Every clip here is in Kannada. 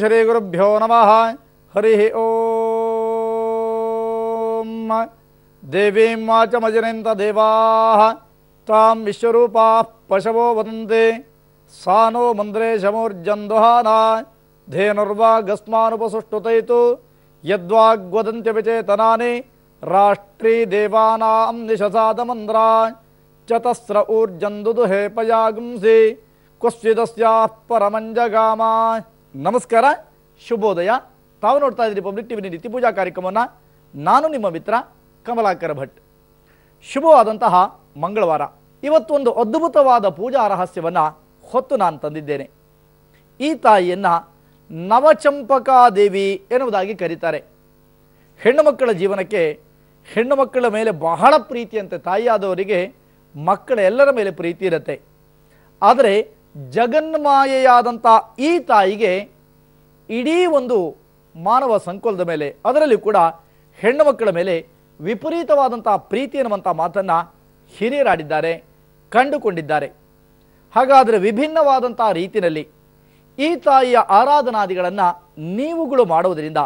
ಶ್ರೀ ಗುರುಭ್ಯೋ ನಮಃ. ಹರಿ ಓಂ. ದೇವೀಂ ವಾಚಮಜನೆಂತ ದೇವಾಃ ತಾಂ ವಿಶ್ವರೂಪಾಃ ಪಶವೋ ವದಂತೆ ಸಾನೋ ಮಂದ್ರೇ ಶಮೋರ್ಜಂದುಹಾನ ಧೇನುರ್ವಾಗಸ್ಮಾನುಪಸುಷ್ಟುತೈತು ಯದ್ವಾಗ್ವದಂತ್ಯ ವಿಚೇತನಾನಿ ರಾಷ್ಟ್ರೀ ದೇವಾನಾಂ ನಿಶಸಾದಮಂದ್ರ ಚತಸ್ರ ಊರ್ಜಂದುದುಹೇ ಪಯಾಗುಂಸಿ ಕ್ವಶ್ಚಿದಸ್ಯಾಃ ಪರಮಂಜಗಾಮ. ನಮಸ್ಕಾರ, ಶುಭೋದಯ. ತಾವು ನೋಡ್ತಾ ಇದ್ದೀರಿ ಪಬ್ಲಿಕ್ ಟಿವಿ ನಿತ್ಯ ಪೂಜಾ ಕಾರ್ಯಕ್ರಮವನ್ನು. ನಾನು ನಿಮ್ಮ ಮಿತ್ರ ಕಮಲಾಕರ ಭಟ್. ಶುಭವಾದಂತಹ ಮಂಗಳವಾರ. ಇವತ್ತು ಒಂದು ಅದ್ಭುತವಾದ ಪೂಜಾ ರಹಸ್ಯವನ್ನು ಹೊತ್ತು ನಾನು ತಂದಿದ್ದೇನೆ. ಈ ತಾಯಿಯನ್ನು ನವಚಂಪಕಾದೇವಿ ಎನ್ನುವುದಾಗಿ ಕರೀತಾರೆ. ಹೆಣ್ಣು ಮಕ್ಕಳ ಜೀವನಕ್ಕೆ, ಹೆಣ್ಣು ಮಕ್ಕಳ ಮೇಲೆ ಬಹಳ ಪ್ರೀತಿಯಂತೆ. ತಾಯಿಯಾದವರಿಗೆ ಮಕ್ಕಳ ಎಲ್ಲರ ಮೇಲೆ ಪ್ರೀತಿ ಇರುತ್ತೆ. ಆದರೆ ಜಗನ್ಮಾಯೆಯಾದಂಥ ಈ ತಾಯಿಗೆ ಇಡೀ ಒಂದು ಮಾನವ ಸಂಕುಲದ ಮೇಲೆ, ಅದರಲ್ಲಿ ಕೂಡ ಹೆಣ್ಣು ಮಕ್ಕಳ ಮೇಲೆ ವಿಪರೀತವಾದಂಥ ಪ್ರೀತಿ ಎನ್ನುವಂಥ ಮಾತನ್ನು ಹಿರಿಯರಾಡಿದ್ದಾರೆ, ಕಂಡುಕೊಂಡಿದ್ದಾರೆ. ಹಾಗಾದರೆ ವಿಭಿನ್ನವಾದಂಥ ರೀತಿಯಲ್ಲಿ ಈ ತಾಯಿಯ ಆರಾಧನಾದಿಗಳನ್ನು ನೀವುಗಳು ಮಾಡುವುದರಿಂದ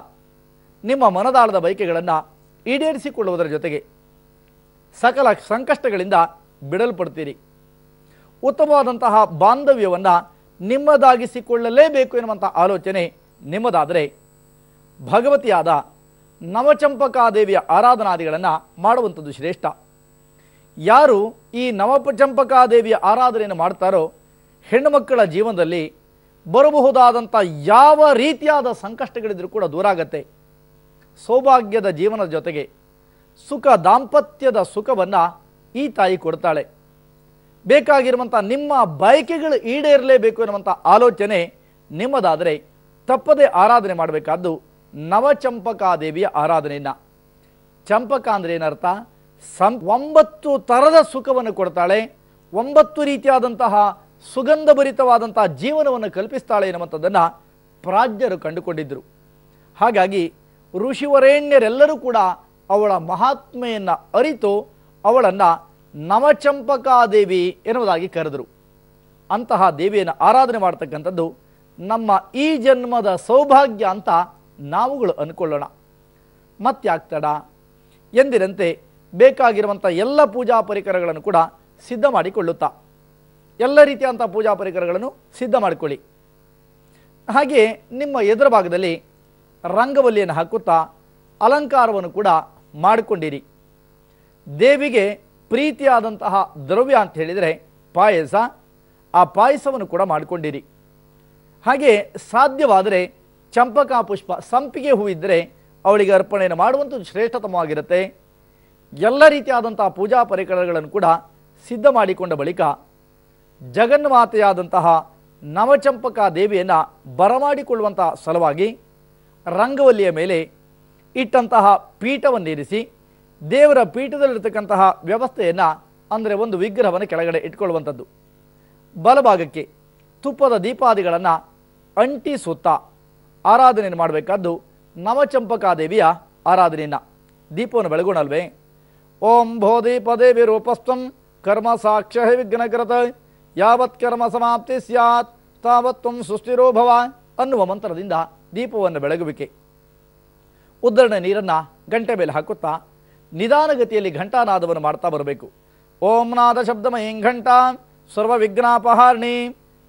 ನಿಮ್ಮ ಮನದಾಳದ ಬಯಕೆಗಳನ್ನು ಈಡೇರಿಸಿಕೊಳ್ಳುವುದರ ಜೊತೆಗೆ ಸಕಲ ಸಂಕಷ್ಟಗಳಿಂದ ಬಿಡಲ್ಪಡ್ತೀರಿ. ಉತ್ತಮವಾದಂತಹ ಬಾಂಧವ್ಯವನ್ನು ನಿಮ್ಮದಾಗಿಸಿಕೊಳ್ಳಲೇಬೇಕು ಎನ್ನುವಂಥ ಆಲೋಚನೆ ನಿಮ್ಮದಾದರೆ ಭಗವತಿಯಾದ ನವಚಂಪಕಾದೇವಿಯ ಆರಾಧನಾದಿಗಳನ್ನು ಮಾಡುವಂಥದ್ದು ಶ್ರೇಷ್ಠ. ಯಾರು ಈ ನವಚಂಪಕಾದೇವಿಯ ಆರಾಧನೆಯನ್ನು ಮಾಡ್ತಾರೋ ಹೆಣ್ಣು ಮಕ್ಕಳ ಜೀವನದಲ್ಲಿ ಬರಬಹುದಾದಂಥ ಯಾವ ರೀತಿಯಾದ ಸಂಕಷ್ಟಗಳಿದ್ರೂ ಕೂಡ ದೂರ ಆಗತ್ತೆ. ಸೌಭಾಗ್ಯದ ಜೀವನದ ಜೊತೆಗೆ ಸುಖ, ದಾಂಪತ್ಯದ ಸುಖವನ್ನು ಈ ತಾಯಿ ಕೊಡ್ತಾಳೆ. ಬೇಕಾಗಿರುವಂಥ ನಿಮ್ಮ ಬಯಕೆಗಳು ಈಡೇರಲೇಬೇಕು ಎನ್ನುವಂಥ ಆಲೋಚನೆ ನಿಮ್ಮದಾದರೆ ತಪ್ಪದೇ ಆರಾಧನೆ ಮಾಡಬೇಕಾದ್ದು ನವಚಂಪಕಾದೇವಿಯ ಆರಾಧನೆಯನ್ನು. ಚಂಪಕ ಅಂದರೆ ಏನರ್ಥ? 9 ಥರದ ಸುಖವನ್ನು ಕೊಡ್ತಾಳೆ, 9 ರೀತಿಯಾದಂತಹ ಸುಗಂಧಭರಿತವಾದಂಥ ಜೀವನವನ್ನು ಕಲ್ಪಿಸ್ತಾಳೆ ಎನ್ನುವಂಥದ್ದನ್ನು ಪ್ರಾಜ್ಞರು ಕಂಡುಕೊಂಡಿದ್ದರು. ಹಾಗಾಗಿ ಋಷಿವರೇಣ್ಯರೆಲ್ಲರೂ ಕೂಡ ಅವಳ ಮಹಾತ್ಮೆಯನ್ನು ಅರಿತು ಅವಳನ್ನು ನವಚಂಪಕಾದೇವಿ ಎನ್ನುವುದಾಗಿ ಕರೆದರು. ಅಂತಹ ದೇವಿಯನ್ನು ಆರಾಧನೆ ಮಾಡ್ತಕ್ಕಂಥದ್ದು ನಮ್ಮ ಈ ಜನ್ಮದ ಸೌಭಾಗ್ಯ ಅಂತ ನಾವುಗಳು ಅಂದ್ಕೊಳ್ಳೋಣ. ಮತ್ಯಾಗ್ತಡ ಎಂದಿರಂತೆ ಬೇಕಾಗಿರುವಂಥ ಎಲ್ಲ ಪೂಜಾ ಪರಿಕರಗಳನ್ನು ಕೂಡ ಸಿದ್ಧ ಮಾಡಿಕೊಳ್ಳುತ್ತಾ, ಎಲ್ಲ ರೀತಿಯಾದಂಥ ಪೂಜಾ ಪರಿಕರಗಳನ್ನು ಸಿದ್ಧ ಮಾಡಿಕೊಳ್ಳಿ. ಹಾಗೆಯೇ ನಿಮ್ಮ ಎದುರ ಭಾಗದಲ್ಲಿ ರಂಗವಲ್ಲಿಯನ್ನು ಹಾಕುತ್ತಾ ಅಲಂಕಾರವನ್ನು ಕೂಡ ಮಾಡಿಕೊಂಡಿರಿ. ದೇವಿಗೆ ಪ್ರೀತಿಯಾದಂತಹ ದ್ರವ್ಯ ಅಂತ ಹೇಳಿದರೆ ಪಾಯಸ, ಆ ಪಾಯಸವನ್ನು ಕೂಡ ಮಾಡಿಕೊಂಡಿರಿ. ಹಾಗೆ ಸಾಧ್ಯವಾದರೆ ಚಂಪಕಾ ಪುಷ್ಪ, ಸಂಪಿಗೆ ಹೂವಿದ್ದರೆ ಅವಳಿಗೆ ಅರ್ಪಣೆಯನ್ನು ಮಾಡುವಂಥದ್ದು ಶ್ರೇಷ್ಠತಮವಾಗಿರುತ್ತೆ. ಎಲ್ಲ ರೀತಿಯಾದಂತಹ ಪೂಜಾ ಪರಿಕರಗಳನ್ನು ಕೂಡ ಸಿದ್ಧ ಮಾಡಿಕೊಂಡ ಬಳಿಕ ಜಗನ್ಮಾತೆಯಾದಂತಹ ನವಚಂಪಕಾ ದೇವಿಯನ್ನು ಬರಮಾಡಿಕೊಳ್ಳುವಂಥ ಸಲುವಾಗಿ ರಂಗವಲ್ಲಿಯ ಮೇಲೆ ಇಟ್ಟಂತಹ ಪೀಠವನ್ನೇರಿಸಿ ದೇವರ ಪೀಠದಲ್ಲಿರ್ತಕ್ಕಂತಹ ವ್ಯವಸ್ಥೆಯನ್ನು, ಅಂದರೆ ಒಂದು ವಿಗ್ರಹವನ್ನು ಕೆಳಗಡೆ ಇಟ್ಕೊಳ್ಳುವಂಥದ್ದು. ಬಲಭಾಗಕ್ಕೆ ತುಪ್ಪದ ದೀಪಾದಿಗಳನ್ನು ಅಂಟಿಸುತ್ತಾ ಆರಾಧನೆಯನ್ನು ಮಾಡಬೇಕಾದ್ದು ನವಚಂಪಕಾದೇವಿಯ ಆರಾಧನೆಯನ್ನು. ದೀಪವನ್ನು ಬೆಳಗೋಣಲ್ವೇ? ಓಂ ಭೋ ದೀಪದೇವಿ ರೂಪಸ್ಥಂ ಕರ್ಮ ಸಾಕ್ಷ್ಯ ವಿಘ್ನಕೃತ ಯಾವತ್ ಕರ್ಮ ಸಮಾಪ್ತಿ ಸ್ಯಾತ್ ತಾವತ್ವಂ ಸುಸ್ಥಿರೋ ಭವ ಅನ್ನುವ ಮಂತ್ರದಿಂದ ದೀಪವನ್ನು ಬೆಳಗುವಿಕೆ. ಉದ್ದರಣೆ ನೀರನ್ನು ಗಂಟೆ ಮೇಲೆ ಹಾಕುತ್ತಾ ನಿಧಾನಗತಿಯಲ್ಲಿ ಘಂಟಾನಾದವನ್ನು ಮಾಡ್ತಾ ಬರಬೇಕು. ಓಂ ನಾದ ಶಬ್ದಮಯೀಂ ಘಂಟಾ ಸರ್ವ ವಿಘ್ನಾಪಹಾರಿಣಿ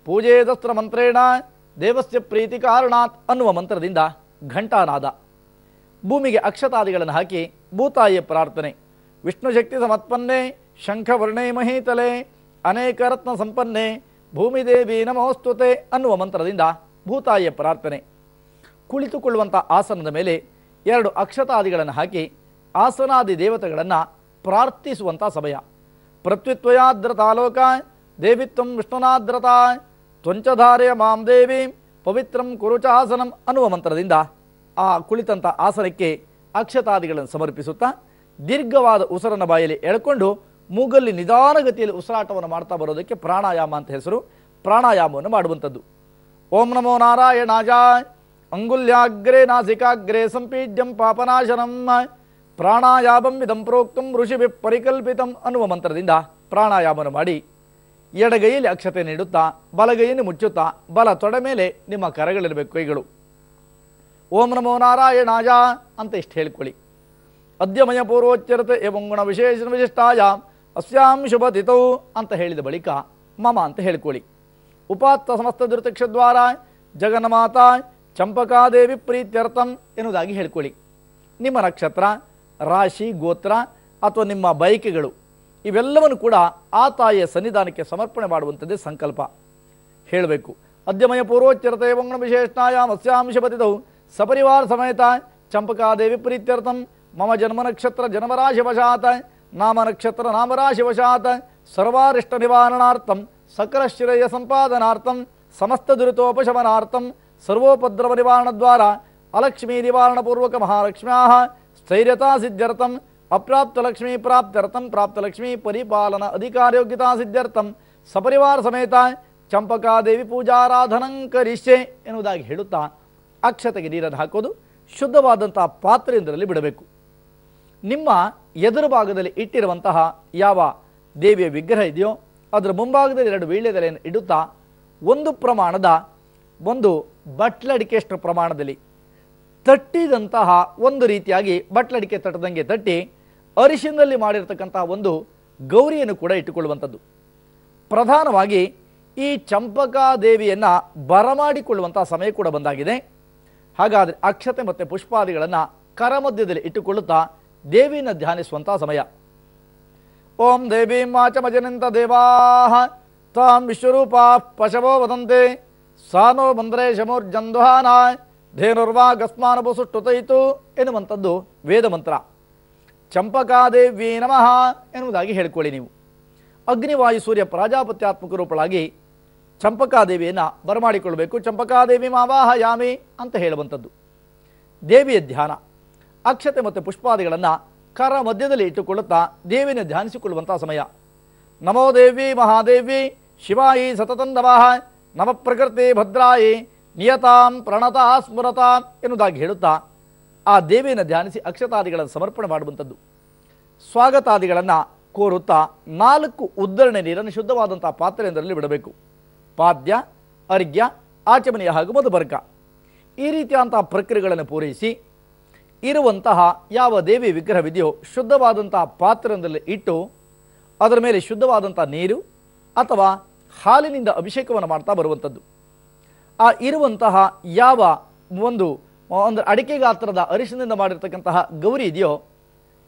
ಪೂಜೇದಸ್ತ್ರ ಮಂತ್ರೇಣ ದೇವಸ್ಯ ಪ್ರೀತಿ ಕಾರಣಾತ್ ಅನ್ನುವ ಮಂತ್ರದಿಂದ ಘಂಟಾನಾದ. ಭೂಮಿಗೆ ಅಕ್ಷತಾದಿಗಳನ್ನು ಹಾಕಿ ಭೂತಾಯಿಯ ಪ್ರಾರ್ಥನೆ. ವಿಷ್ಣು ಶಕ್ತಿ ಸಮತ್ಪನ್ನೆ ಶಂಖವರ್ಣೇ ಮಹೀತಲೆ ಅನೇಕ ರತ್ನ ಸಂಪನ್ನೆ ಭೂಮಿದೇವಿ ನಮೋಸ್ತುತೆ ಅನ್ನುವ ಮಂತ್ರದಿಂದ ಭೂತಾಯಿಯ ಪ್ರಾರ್ಥನೆ. ಕುಳಿತುಕೊಳ್ಳುವಂಥ ಆಸನದ ಮೇಲೆ 2 ಅಕ್ಷತಾದಿಗಳನ್ನು ಹಾಕಿ ಆಸನಾದಿ ದೇವತೆಗಳನ್ನು ಪ್ರಾರ್ಥಿಸುವಂಥ ಸಮಯ. ಪೃಥ್ವಿತ್ವಯಾದ್ರತಾಲೋಕ ದೇವಿತ್ವಂ ವಿಷ್ಣುನಾದ್ರತ ತ್ವಂಚಧಾರೆಯ ಮಾಂ ದೇವಿ ಪವಿತ್ರಂ ಕುರುಚಾಸನಂ ಅನ್ನುವ ಮಂತ್ರದಿಂದ ಆ ಕುಳಿತಂಥ ಆಸನಕ್ಕೆ ಅಕ್ಷತಾದಿಗಳನ್ನು ಸಮರ್ಪಿಸುತ್ತಾ ದೀರ್ಘವಾದ ಉಸಿರನ್ನು ಬಾಯಲ್ಲಿ ಎಳ್ಕೊಂಡು ಮೂಗಲ್ಲಿ ನಿಧಾನಗತಿಯಲ್ಲಿ ಉಸಿರಾಟವನ್ನು ಮಾಡ್ತಾ ಬರೋದಕ್ಕೆ ಪ್ರಾಣಾಯಾಮ ಅಂತ ಹೆಸರು. ಪ್ರಾಣಾಯಾಮವನ್ನು ಮಾಡುವಂಥದ್ದು. ಓಂ ನಮೋ ನಾರಾಯಣಾಯ ಅಂಗುಲ್ಯಾಗ್ರೇ ನಾಸಿಕಾಗ್ರೇ ಸಂಪೀಡ್ಯಂ ಪಾಪನಾಶನಂ ಪ್ರಾಣಾಯಾಮಂ ಇದಂ ಪ್ರೋಕ್ತಂ ಋಷಿಭಿ ಪರಿಕಲ್ಪಿತಂ ಅನ್ನುವ ಮಂತ್ರದಿಂದ ಪ್ರಾಣಾಯಾಮವನ್ನು ಮಾಡಿ ಎಡಗೈಯಲ್ಲಿ ಅಕ್ಷತೆ ನೀಡುತ್ತಾ ಬಲಗೈಯನ್ನು ಮುಚ್ಚುತ್ತಾ ಬಲ ತೊಡೆ ಮೇಲೆ ನಿಮ್ಮ ಕರಗಳಿರಬೇಕು. ಕೈಗಳು ಓಂ ನಮೋ ನಾರಾಯಣಾಯ ಅಂತ ಇಷ್ಟು ಹೇಳ್ಕೊಳ್ಳಿ. ಅದ್ಯಮಯ ಪೂರ್ವೋಚ್ಚರತೆ ಏವಂಗುಣ ವಿಶೇಷ ವಿಶಿಷ್ಟಾಯ ಅಸ್ಯಾಂ ಶುಭತಿತೌ ಅಂತ ಹೇಳಿದ ಬಳಿಕ ಮಮ ಅಂತ ಹೇಳ್ಕೊಳ್ಳಿ. ಉಪಾತ್ತ ಸಮಸ್ತ ದುರ್ತಿಕ್ಷದ್ವಾರ ಜಗನ್ಮಾತಾ ಚಂಪಕಾದೇವಿ ಪ್ರೀತ್ಯರ್ಥಂ ಎನ್ನುವುದಾಗಿ ಹೇಳ್ಕೊಳ್ಳಿ. ನಿಮ್ಮ ನಕ್ಷತ್ರ, ರಾಶಿ, ಗೋತ್ರ ಅಥವಾ ನಿಮ್ಮ ಬಯಕೆಗಳು ಇವೆಲ್ಲವನ್ನು ಕೂಡ ಆ ತಾಯಿಯ ಸನ್ನಿಧಾನಕ್ಕೆ ಸಮರ್ಪಣೆ ಮಾಡುವಂಥದ್ದೇ ಸಂಕಲ್ಪ ಹೇಳಬೇಕು. ಅದ್ಯಮಯ ಪೂರ್ವೋಚ್ಚರತೆ ಏವಂಗುಣ ವಿಶೇಷಾಯ ಅಸ್ಯಾಂ ಶುಭತಿತೌ ಸಪರಿವಾರ ಸಮೇತ ಚಂಪಕಾದೇವಿ ಪ್ರೀತ್ಯರ್ಥಂ ಮಮ ಜನ್ಮ ನಕ್ಷತ್ರ ಜನ್ಮರಾಶಿವಶಾತ್ ನಾಮ ನಕ್ಷತ್ರ ನಾಮರಾಶಿವಶಾತ್ ಸರ್ವಾರಿಷ್ಟ ನಿವಾರಣಾರ್ಥಂ ಸಕಲ ಶ್ರೇಯ ಸಂಪಾದನಾರ್ಥಂ ಸಮಸ್ತ ದುರಿತೋಪಶಮನಾರ್ಥಂ ಸರ್ವೋಪದ್ರವ ನಿವಾರಣದ್ವಾರ ಅಲಕ್ಷ್ಮೀ ನಿವಾರಣಪೂರ್ವಕ ಮಹಾಲಕ್ಷ್ಮ್ಯಾಃ ಸ್ಥೈರ್ಯತಾ ಸಿದ್ಧ್ಯರ್ಥಂ ಅಪ್ರಾಪ್ತ ಲಕ್ಷ್ಮೀ ಪ್ರಾಪ್ತ್ಯರ್ಥಂ ಪ್ರಾಪ್ತಲಕ್ಷ್ಮೀ ಪರಿಪಾಲನ ಅಧಿಕಾರಯೋಗ್ಯತಾ ಸಿದ್ಧ್ಯರ್ಥಂ ಸಪರಿವಾರ ಸಮೇತ ಚಂಪಕಾದೇವಿ ಪೂಜಾರಾಧನಂ ಕರಿಷ್ಯೆ ಎನ್ನುವುದಾಗಿ ಹೇಳುತ್ತಾ ಅಕ್ಷತೆಗೆ ನೀರನ್ನು ಹಾಕೋದು, ಶುದ್ಧವಾದಂಥ ಪಾತ್ರೆಯೊಂದರಲ್ಲಿ ಬಿಡಬೇಕು. ನಿಮ್ಮ ಎದುರು ಭಾಗದಲ್ಲಿ ಇಟ್ಟಿರುವಂತಹ ಯಾವ ದೇವಿಯ ವಿಗ್ರಹ ಇದೆಯೋ ಅದರ ಮುಂಭಾಗದಲ್ಲಿ 2 ವೀಳ್ಯದೆಲೆಯನ್ನು ಇಡುತ್ತಾ ಒಂದು ಪ್ರಮಾಣದ ಒಂದು ಬಟ್ಲಡಿಕೆಯಷ್ಟು ಪ್ರಮಾಣದಲ್ಲಿ ತಟ್ಟಿದಂತಹ ಒಂದು ರೀತಿಯಾಗಿ ಬಟ್ಲಡಿಕೆ ತಟ್ಟದಂಗೆ ತಟ್ಟಿ ಅರಿಶಿನಲ್ಲಿ ಮಾಡಿರ್ತಕ್ಕಂತಹ ಒಂದು ಗೌರಿಯನ್ನು ಕೂಡ ಇಟ್ಟುಕೊಳ್ಳುವಂಥದ್ದು. ಪ್ರಧಾನವಾಗಿ ಈ ಚಂಪಕಾದೇವಿಯನ್ನು ಬರಮಾಡಿಕೊಳ್ಳುವಂತಹ ಸಮಯ ಕೂಡ ಬಂದಾಗಿದೆ. ಹಾಗಾದರೆ ಅಕ್ಷತೆ ಮತ್ತು ಪುಷ್ಪಾದಿಗಳನ್ನು ಕರಮಧ್ಯದಲ್ಲಿ ಇಟ್ಟುಕೊಳ್ಳುತ್ತಾ ದೇವಿಯನ್ನು ಧ್ಯಾನಿಸುವಂತಹ ಸಮಯ. ಓಂ ದೇವೀಂ ವಾಚಮಜನಿಂತ ದೇವಾಃ ತಾಂ ವಿಶ್ವರೂಪಾ ಪಶವೋ ವದಂತೆ ಸಾನೋ ಬಂದ್ರೆ ಶಮೋರ್ಜಂಧ್ವಾನ ಧೇನುರ್ವಾಗಸ್ಮಾನಭು ಸುಷ್ಟುತೈತು ಎನ್ನುವಂಥದ್ದು ವೇದ ಮಂತ್ರ. ಚಂಪಕಾದೇವಿ ನಮಃ ಎನ್ನುವುದಾಗಿ ಹೇಳ್ಕೊಳ್ಳಿ. ನೀವು ಅಗ್ನಿವಾಯು ಸೂರ್ಯ ಪ್ರಾಜಾಪತ್ಯಾತ್ಮಕ ರೂಪಳಾಗಿ ಚಂಪಕಾದೇವಿಯನ್ನು ಬರಮಾಡಿಕೊಳ್ಳಬೇಕು. ಚಂಪಕಾದೇವಿ ಮಾವಾಹಯಾಮಿ ಅಂತ ಹೇಳುವಂಥದ್ದು ದೇವಿಯ ಧ್ಯಾನ. ಅಕ್ಷತೆ ಮತ್ತು ಪುಷ್ಪಾದಿಗಳನ್ನು ಕರ ಮಧ್ಯದಲ್ಲಿ ಇಟ್ಟುಕೊಳ್ಳುತ್ತಾ ದೇವಿಯನ್ನು ಧ್ಯಾನಿಸಿಕೊಳ್ಳುವಂತಹ ಸಮಯ. ನಮೋ ದೇವಿ ಮಹಾದೇವಿ ಶಿವಾಯಿ ಸತತಂ ನಮಃ ನಮ ಪ್ರಕೃತಿ ಭದ್ರಾಯಿ ನಿಯತಾಂ ಪ್ರಣತಾ ಸ್ಮರತಾ ಎನ್ನುವುದಾಗಿ ಹೇಳುತ್ತಾ ಆ ದೇವಿಯನ್ನು ಧ್ಯಾನಿಸಿ ಅಕ್ಷತಾದಿಗಳನ್ನು ಸಮರ್ಪಣೆ ಮಾಡುವಂಥದ್ದು. ಸ್ವಾಗತಾದಿಗಳನ್ನು ಕೋರುತ್ತಾ 4 ಉದ್ದರಣೆ ನೀರನ್ನು ಶುದ್ಧವಾದಂಥ ಪಾತ್ರೆಯೊಂದರಲ್ಲಿ ಬಿಡಬೇಕು. ಪಾದ್ಯ, ಅರ್ಘ್ಯ, ಆಚಮನೀಯ ಹಾಗೂ ಮಧುಬರ್ಕ ಈ ರೀತಿಯಾದಂತಹ ಪ್ರಕ್ರಿಯೆಗಳನ್ನು ಪೂರೈಸಿ ಇರುವಂತಹ ಯಾವ ದೇವಿ ವಿಗ್ರಹವಿದೆಯೋ ಶುದ್ಧವಾದಂತಹ ಪಾತ್ರೆಯೊಂದರಲ್ಲಿ ಇಟ್ಟು ಅದರ ಮೇಲೆ ಶುದ್ಧವಾದಂಥ ನೀರು ಅಥವಾ ಹಾಲಿನಿಂದ ಅಭಿಷೇಕವನ್ನು ಮಾಡ್ತಾ ಬರುವಂಥದ್ದು. ಆ ಇರುವಂತಹ ಯಾವ ಒಂದು ಅಡಿಕೆ ಗಾತ್ರದ ಅರಿಶಿನಿಂದ ಮಾಡಿರ್ತಕ್ಕಂತಹ ಗೌರಿ ಇದೆಯೋ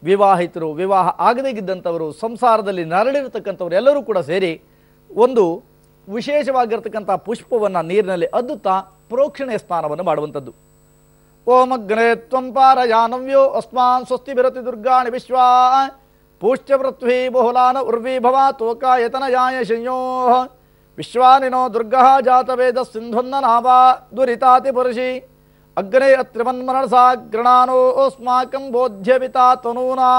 ವಿವಾಹಿತರು, ವಿವಾಹ ಆಗದೇಗಿದ್ದಂಥವರು, ಸಂಸಾರದಲ್ಲಿ ನರಳಿರತಕ್ಕಂಥವ್ರು ಎಲ್ಲರೂ ಕೂಡ ಸೇರಿ ಒಂದು ವಿಶೇಷವಾಗಿರ್ತಕ್ಕಂಥ ಪುಷ್ಪವನ್ನು ನೀರಿನಲ್ಲಿ ಅದ್ದುತ್ತಾ ಪ್ರೋಕ್ಷಣೆಯ ಸ್ನಾನವನ್ನು ಮಾಡುವಂಥದ್ದು. ಓಂ ಅಗ್ನೇ ತ್ವಂ ಪಾರಯಾನವ್ಯೋ ಅಸ್ಮಾನ್ ಸ್ವಸ್ತಿ ಬಿರತಿ ದುರ್ಗಾಣಿ ವಿಶ್ವಾ ಪೂಷ್ಯ ಪೃಥ್ವೀ ಬಹುಲಾನ ಉರ್ವಿ ಭವ ತೋಕಾಯತನಯಾಯ ಶಂಯೋ ವಿಶ್ವಾನಿನೋ ದುರ್ಗಃ ಜಾತವೇದ ಸಿಂಧುನ್ನ ನಾವಾ ದುರಿತಾತಿ ಪುರುಷಿ ಅಗ್ನೇ ಅತ್ರಿಮನ್ಮನಸಾ ಗೃಣಾನೋ ಅಸ್ಮಾಕಂ ಬೋಧ್ಯವಿತಾ ತನೂನಾ.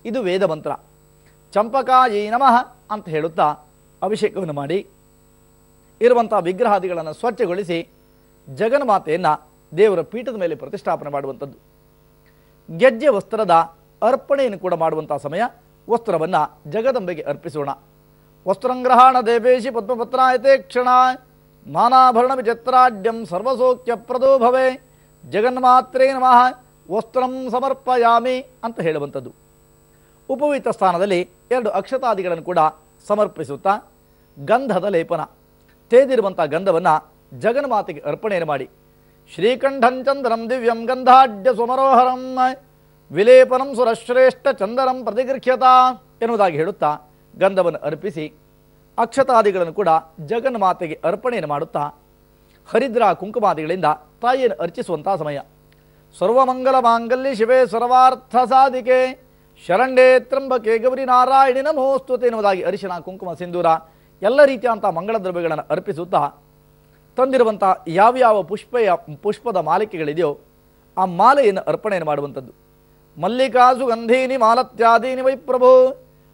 ಇದು ವೇದ ಮಂತ್ರ. ಚಂಪಕಾಯಿ ನಮಃ ಅಂತ ಹೇಳುತ್ತಾ ಅಭಿಷೇಕವನ್ನು ಮಾಡಿ ಇರುವಂಥ ವಿಗ್ರಹಾದಿಗಳನ್ನು ಸ್ವಚ್ಛಗೊಳಿಸಿ ಜಗನ್ಮಾತೆಯನ್ನು ದೇವರ ಪೀಠದ ಮೇಲೆ ಪ್ರತಿಷ್ಠಾಪನೆ ಮಾಡುವಂಥದ್ದು. ಗೆಜ್ಜೆ ವಸ್ತ್ರದ ಅರ್ಪಣೆಯನ್ನು ಕೂಡ ಮಾಡುವಂಥ ಸಮಯ. ವಸ್ತ್ರವನ್ನು ಜಗದಂಬೆಗೆ ಅರ್ಪಿಸೋಣ. ವಸ್ತ್ರಂಗ್ರಹಣ ದೇವೇಶಿ ಪದ್ಮಪತ್ರಾಯತೆ ಕ್ಷಣ ನಾನಾಭರಣ ವಿಚಿತ್ರಾಢ್ಯಂ ಸರ್ವಸೌಖ್ಯ ಪ್ರದೋ ಭವೆ ಜಗನ್ಮಾತ್ರೇ ನಮಃ ವಸ್ತ್ರಂ ಸಮರ್ಪಯಾಮಿ ಅಂತ ಹೇಳುವಂಥದ್ದು. ಉಪವೀತ ಸ್ಥಾನದಲ್ಲಿ 2 ಅಕ್ಷತಾದಿಗಳನ್ನು ಕೂಡ ಸಮರ್ಪಿಸುತ್ತಾ ಗಂಧದ ಲೇಪನ ತೇದಿರುವಂಥ ಗಂಧವನ್ನು ಜಗನ್ಮಾತೆಗೆ ಅರ್ಪಣೆಯನ್ನು ಮಾಡಿ ಶ್ರೀಕಂಠಂ ಚಂದನಂ ದಿವ್ಯಂ ಗಂಧಾಢ್ಯ ಸುಮರೋಹರಂ ವಿಲೇಪನಂ ಸುರಶ್ರೇಷ್ಠ ಚಂದನಂ ಪ್ರತಿಗೃಹ್ಯತ ಎನ್ನುವುದಾಗಿ ಹೇಳುತ್ತಾ ಗಂಧವನ್ನು ಅರ್ಪಿಸಿ ಅಕ್ಷತಾದಿಗಳನ್ನು ಕೂಡ ಜಗನ್ಮಾತೆಗೆ ಅರ್ಪಣೆಯನ್ನು ಮಾಡುತ್ತಾ ಹರಿದ್ರ ಕುಂಕುಮಾದಿಗಳಿಂದ ತಾಯಿಯನ್ನು ಅರ್ಚಿಸುವಂತಹ ಸಮಯ. ಸರ್ವಮಂಗಲ ಮಾಂಗಲ್ಯ ಶಿವೆ ಸರ್ವಾರ್ಥ ಸಾಧಿಕೆ ಶರಣ್ಯೇ ತ್ರಂಬಕೆ ಗೌರಿ ನಾರಾಯಣಿ ನಮೋಸ್ತುತೆ ಎನ್ನುವುದಾಗಿ ಅರಿಶಿನ, ಕುಂಕುಮ, ಸಿಂಧೂರ ಎಲ್ಲ ರೀತಿಯಾದಂಥ ಮಂಗಳ ದ್ರವ್ಯಗಳನ್ನು ಅರ್ಪಿಸುತ್ತಾ ತಂದಿರುವಂಥ ಯಾವ್ಯಾವ ಪುಷ್ಪದ ಮಾಲಿಕೆಗಳಿದೆಯೋ ಆ ಮಾಲೆಯನ್ನು ಅರ್ಪಣೆಯನ್ನು ಮಾಡುವಂಥದ್ದು. ಮಲ್ಲಿಕಾ ಸುಗಂಧೀನಿ ಮಾಲತ್ಯಾದೀನಿ ವೈ ಪ್ರಭು